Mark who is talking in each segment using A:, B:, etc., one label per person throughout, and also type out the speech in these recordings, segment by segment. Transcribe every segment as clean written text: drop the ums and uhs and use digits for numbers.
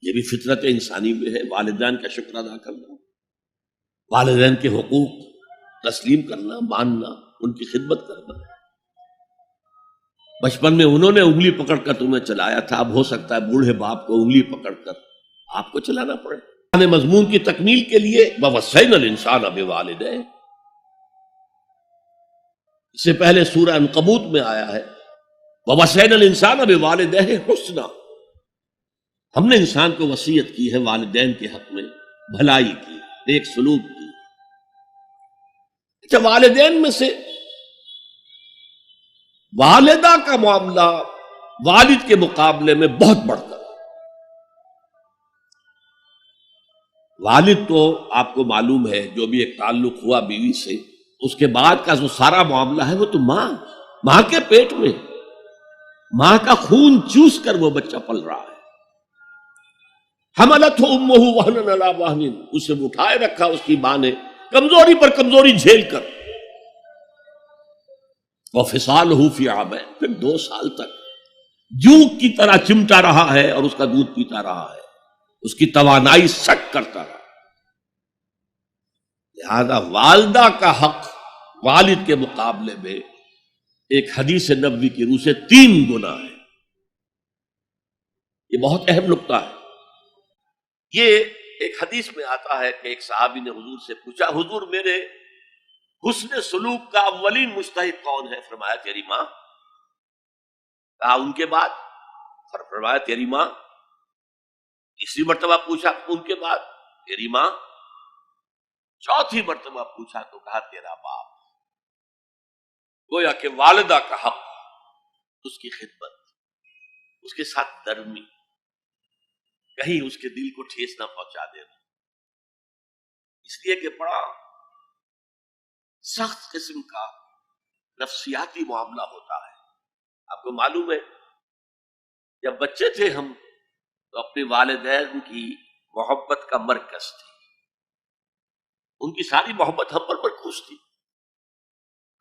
A: یہ بھی فطرت انسانی میں ہے، والدین کا شکر ادا کرنا، والدین کے حقوق تسلیم کرنا، ماننا، ان کی خدمت کرنا۔ بچپن میں انہوں نے انگلی پکڑ کر تمہیں چلایا تھا، اب ہو سکتا ہے بوڑھے باپ کو انگلی پکڑ کر آپ کو چلانا پڑے۔ مضمون کی تکمیل کے لیے وَوَصَّيْنَا الْإِنسَانَ بِوَالِدَيْهِ، اس سے پہلے سورہ عنکبوت میں آیا ہے وَوَصَّيْنَا الْإِنسَانَ بِوَالِدَيْهِ حُسْنًا، ہم نے انسان کو وصیت کی ہے والدین کے حق میں بھلائی کی، نیک سلوک کی۔ اچھا، والدین میں سے والدہ کا معاملہ والد کے مقابلے میں بہت بڑھ کر، والد تو آپ کو معلوم ہے جو بھی ایک تعلق ہوا بیوی سے، اس کے بعد کا جو سارا معاملہ ہے وہ تو ماں کے پیٹ میں، ماں کا خون چوس کر وہ بچہ پل رہا ہے۔ حملتہ امہ وہنا علی وہن، اسے اٹھائے رکھا اس کی ماں نے کمزوری پر کمزوری جھیل کر، وفصالہ فی عامین، پھر 2 سال تک جوک کی طرح چمٹا رہا ہے اور اس کا دودھ پیتا رہا ہے، اس کی توانائی سٹ کرتا رہا۔ لہذا والدہ کا حق والد کے مقابلے میں ایک حدیث نبوی کی روح سے 3 گنا ہے۔ یہ بہت اہم نقطہ ہے۔ یہ ایک حدیث میں آتا ہے کہ ایک صحابی نے حضور سے پوچھا، حضور میرے حسن سلوک کا اولین مستحق کون ہے؟ فرمایا تیری ماں۔ کہا ان کے بعد؟ فرمایا تیری ماں۔ تیسری مرتبہ پوچھا ان کے بعد؟ تیری ماں۔ چوتھی مرتبہ پوچھا تو کہا تیرا باپ۔ گویا کہ والدہ کا حق، اس کی خدمت، اس کے ساتھ نرمی، کہیں اس کے دل کو ٹھیس نہ پہنچا دینا، اس لیے کہ بڑا سخت قسم کا نفسیاتی معاملہ ہوتا ہے۔ آپ کو معلوم ہے جب بچے تھے ہم تو اپنے والدین کی محبت کا مرکز تھے، ان کی ساری محبت ہم پر مرکوز تھی،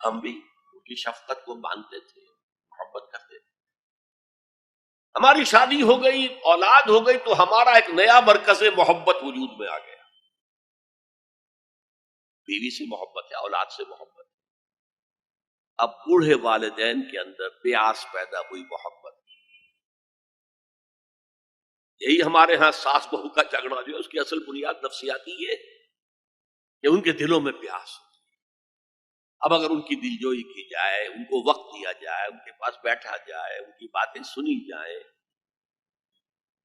A: ہم بھی ان کی شفقت کو مانتے تھے، محبت کرتے تھے۔ ہماری شادی ہو گئی، اولاد ہو گئی تو ہمارا ایک نیا مرکز محبت وجود میں آ گیا، بیوی سے محبت ہے، اولاد سے محبت ہے۔ اب بوڑھے والدین کے اندر پیاس پیدا ہوئی محبت، یہی ہمارے ہاں ساس بہو کا جھگڑا جو ہے اس کی اصل بنیاد نفسیاتی ہے کہ ان کے دلوں میں پیاس ہوتی ہے۔ اب اگر ان کی دلجوئی کی جائے، ان کو وقت دیا جائے، ان کے پاس بیٹھا جائے، ان کی باتیں سنی جائیں،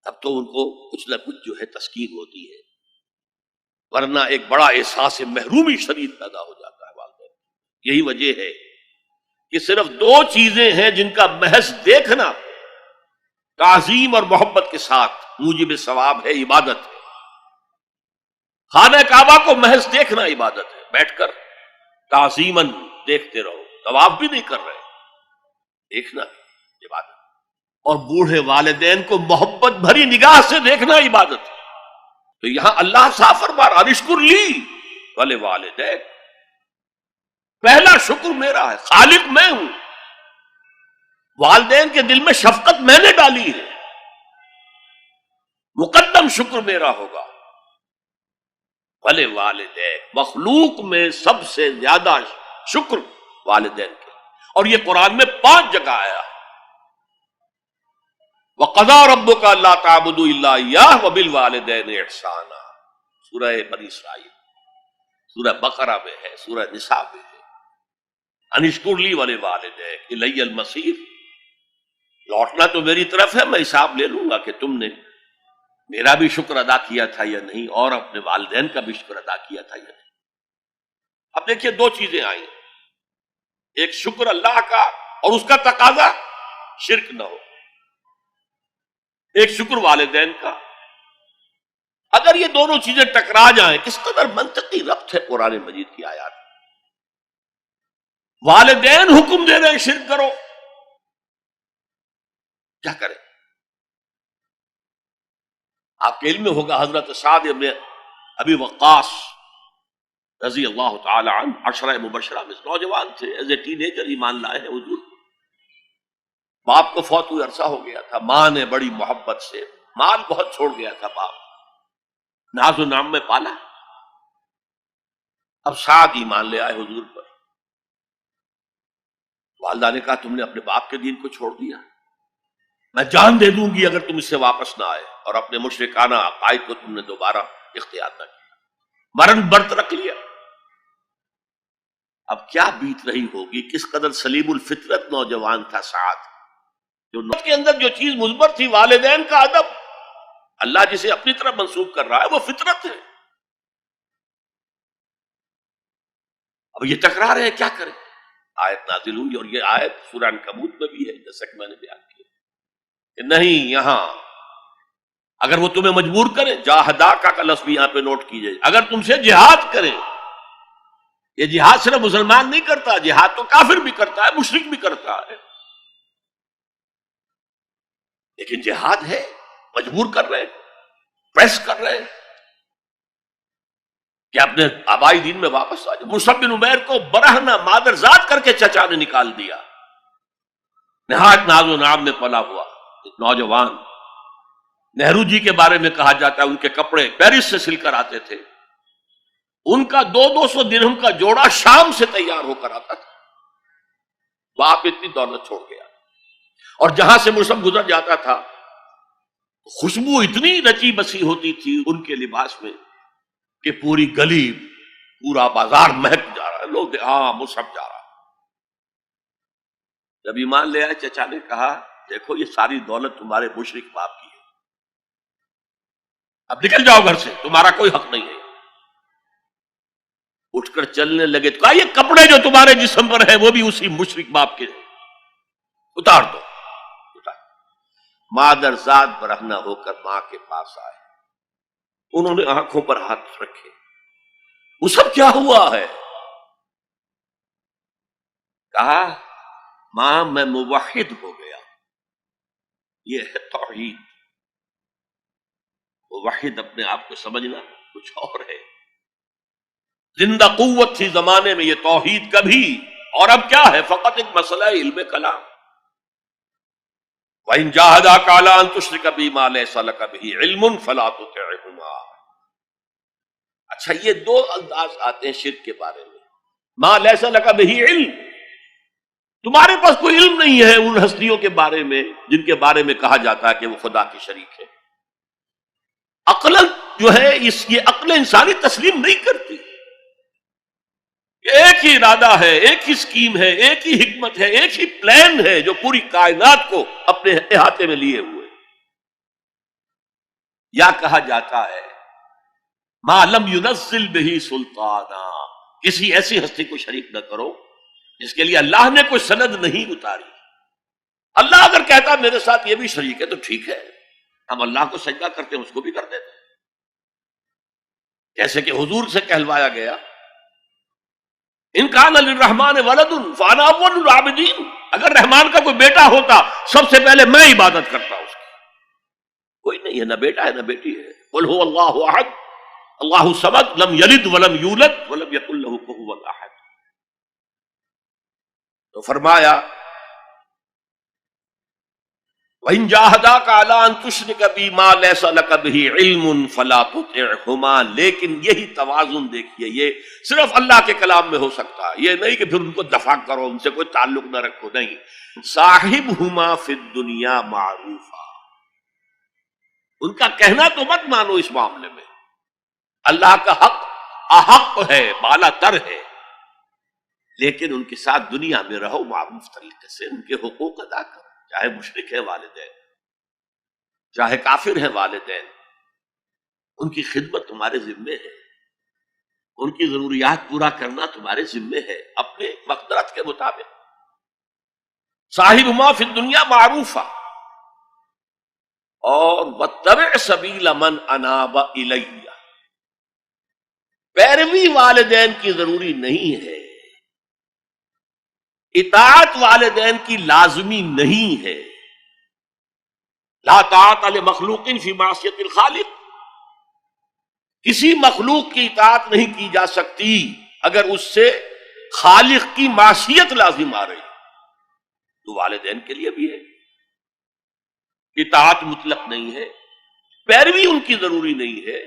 A: تب تو ان کو کچھ نہ کچھ جو ہے تسکین ہوتی ہے، ورنہ ایک بڑا احساس محرومی شدید پیدا ہو جاتا ہے والدین۔ یہی وجہ ہے کہ صرف 2 چیزیں ہیں جن کا محض دیکھنا تعظیم اور محبت کے ساتھ موجب ثواب ہے، عبادت ہے۔ خانہ کعبہ کو محض دیکھنا عبادت ہے، بیٹھ کر تعظیماً دیکھتے رہو، طواف بھی نہیں کر رہے، دیکھنا عبادت۔ اور بوڑھے والدین کو محبت بھری نگاہ سے دیکھنا عبادت ہے۔ تو یہاں اللہ صاف فرما رہا اشکر لی والے والدین، پہلا شکر میرا ہے، خالق میں ہوں، والدین کے دل میں شفقت میں نے ڈالی ہے، مقدم شکر میرا ہوگا۔ بھلے والدین، مخلوق میں سب سے زیادہ شکر والدین کے، اور یہ قرآن میں 5 جگہ آیا ہے۔ وَقَضَىٰ رَبُّكَ أَلَّا تَعْبُدُوا إِلَّا إِيَّاهُ وَبِالْوَالِدَيْنِ إِحْسَانًا، سورہ بنی اسرائیل، سورہ بقرہ میں ہے، سورہ نساء میں ہے۔ ان اشکر لی وَلِوَالِدَيْكَ إِلَيَّ الْمَصِيرُ، لوٹنا تو میری طرف ہے، میں حساب لے لوں گا کہ تم نے میرا بھی شکر ادا کیا تھا یا نہیں، اور اپنے والدین کا بھی شکر ادا کیا تھا یا نہیں۔ اب دیکھیے 2 چیزیں آئی، ایک شکر اللہ کا اور اس کا تقاضا شرک نہ ہو، ایک شکر والدین کا۔ اگر یہ دونوں چیزیں ٹکرا جائیں، کس قدر منطقی ربط ہے قرآن مجید کی آیات۔ والدین حکم دے رہے ہیں شرک کرو، کیا کریں؟ آپ کے علم میں ہوگا حضرت سعد بن ابی وقاص رضی اللہ تعالی عنہ 10 مبشرہ میں نوجوان تھے، ایز اے ٹین ایجر ایمان لائے ہیں حضور۔ باپ کو فوت ہوئے عرصہ ہو گیا تھا، ماں نے بڑی محبت سے مال بہت چھوڑ گیا تھا باپ، ناز و نام میں پالا، اب سعد ایمان لے آئے حضور پر۔ والدہ نے کہا تم نے اپنے باپ کے دین کو چھوڑ دیا، میں جان دے دوں گی اگر تم اس سے واپس نہ آئے، اور اپنے مشرکانہ عقائد کو تم نے دوبارہ اختیار نہ کیا، مرن برت رکھ لیا۔ اب کیا بیت رہی ہوگی، کس قدر سلیم الفطرت نوجوان تھا سعد، جو نفس کے اندر جو چیز مثبت تھی، والدین کا ادب، اللہ جسے اپنی طرف منسوب کر رہا ہے وہ فطرت ہے۔ اب یہ ٹکرا رہے ہیں، کیا کریں؟ آیت نازل ہوئی، اور یہ آیت سورہ عنکبوت میں بھی ہے، جیسا کہ میں نے بیان کیا کہ نہیں، یہاں اگر وہ تمہیں مجبور کرے، جاہدا کا لفظ بھی یہاں پہ نوٹ کیجئے، اگر تم سے جہاد کریں، یہ جہاد صرف مسلمان نہیں کرتا، جہاد تو کافر بھی کرتا ہے، مشرک بھی کرتا ہے، لیکن جہاد ہے، مجبور کر رہے ہیں، پریس کر رہے ہیں کہ اپنے آبائی دین میں واپس آ جائے۔ مصعب بن عمیر کو برہنہ مادرزاد کر کے چچا نے نکال دیا، نہایت ناز و نام میں پلا ہوا ایک نوجوان۔ نہرو جی کے بارے میں کہا جاتا ہے ان کے کپڑے پیرس سے سل کر آتے تھے، ان کا 200 درہم کا جوڑا شام سے تیار ہو کر آتا تھا۔ باپ اتنی دولت چھوڑ گیا، اور جہاں سے مصعب گزر جاتا تھا خوشبو اتنی رچی بسی ہوتی تھی ان کے لباس میں کہ پوری گلی، پورا بازار مہک جا رہا ہے، لوگ ہاں مصعب جا رہا۔ جب ایمان لے آئے، چچا نے کہا دیکھو یہ ساری دولت تمہارے مشرک باپ کی ہے، اب نکل جاؤ گھر سے، تمہارا کوئی حق نہیں ہے۔ اٹھ کر چلنے لگے تو کہا یہ کپڑے جو تمہارے جسم پر ہیں وہ بھی اسی مشرک باپ کے ہیں، اتار دو۔ مادرزاد برہنہ ہو کر ماں کے پاس آئے، انہوں نے آنکھوں پر ہاتھ رکھے، وہ سب کیا ہوا ہے؟ کہا ماں میں موحد ہو گیا، یہ ہے توحید۔ موحد اپنے آپ کو سمجھنا کچھ اور ہے، زندہ قوت تھی زمانے میں یہ توحید کبھی، اور اب کیا ہے؟ فقط ایک مسئلہ علم کلام۔ وَإِن جَاهَدَاكَ عَلَىٰ أَن تُشْرِكَ بِي مَا لَيْسَ لَكَ بِهِ عِلْمٌ فَلَا تُطِعْهُمَا۔ اچھا یہ دو انداز آتے ہیں شرک کے بارے میں، ما لیس لک بہ علم، تمہارے پاس کوئی علم نہیں ہے ان ہستیوں کے بارے میں جن کے بارے میں کہا جاتا ہے کہ وہ خدا کے شریک ہے۔ عقل جو ہے یہ عقل انسانی تسلیم نہیں کرتی، ایک ہی ارادہ ہے، ایک ہی اسکیم ہے، ایک ہی حکمت ہے، ایک ہی پلان ہے جو پوری کائنات کو اپنے احاطے میں لیے ہوئے۔ یا کہا جاتا ہے ما لم ينزل به سلطانا، کسی ایسی ہستی کو شریک نہ کرو جس کے لیے اللہ نے کوئی سند نہیں اتاری۔ اللہ اگر کہتا میرے ساتھ یہ بھی شریک ہے تو ٹھیک ہے، ہم اللہ کو سجدہ کرتے ہیں، اس کو بھی کر دیتے ہیں، جیسے کہ حضور سے کہلوایا گیا ان کان للرحمن ولد فانا اول العابدین، اگر رحمان کا کوئی بیٹا ہوتا سب سے پہلے میں عبادت کرتا اس کی۔ کوئی نہیں ہے، نہ بیٹا ہے نہ بیٹی ہے۔ قل هو اللہ احد اللہ الصمد لم یلد ولم یولد ولم یکن له کفوا احد۔ تو فرمایا وَإِن جَاهَدَاكَ عَلَىٰ أَن تُشْرِكَ بِي مَا لَيْسَ لَكَ بِهِ عِلْمٌ فَلَا تُطِعْهُمَا، لیکن یہی توازن دیکھیے، یہ صرف اللہ کے کلام میں ہو سکتا ہے، یہ نہیں کہ پھر ان کو دفاع کرو، ان سے کوئی تعلق نہ رکھو، نہیں۔ صاحبهما فی الدنیا معروفا، ان کا کہنا تو مت مانو اس معاملے میں، اللہ کا حق احق ہے، بالا تر ہے، لیکن ان کے ساتھ دنیا میں رہو معروف طریقے سے، ان کے حقوق ادا کرو، چاہے مشرک ہے والدین، چاہے کافر ہیں والدین، ان کی خدمت تمہارے ذمے ہے، ان کی ضروریات پورا کرنا تمہارے ذمے ہے اپنے مقدرت کے مطابق۔ صاحبہما فی الدنیا معروفا، اور واتبع سبیل من اناب الی، پیروی والدین کی ضروری نہیں ہے، اطاعت والدین کی لازمی نہیں ہے۔ لا طاعت لمخلوق فی معصیت الخالق، کسی مخلوق کی اطاعت نہیں کی جا سکتی اگر اس سے خالق کی معصیت لازم آ رہی، تو والدین کے لیے بھی ہے۔ اطاعت مطلق نہیں ہے، پیروی ان کی ضروری نہیں ہے،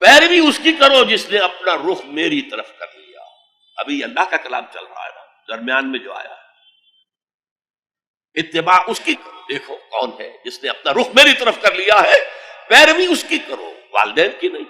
A: پیروی اس کی کرو جس نے اپنا رخ میری طرف کر لیا. ابھی اللہ کا کلام چل رہا ہے نا درمیان میں جو آیا ہے، اتباع اس کی کرو. دیکھو کون ہے جس نے اپنا رخ میری طرف کر لیا ہے، پیروی اس کی کرو، والدین کی نہیں.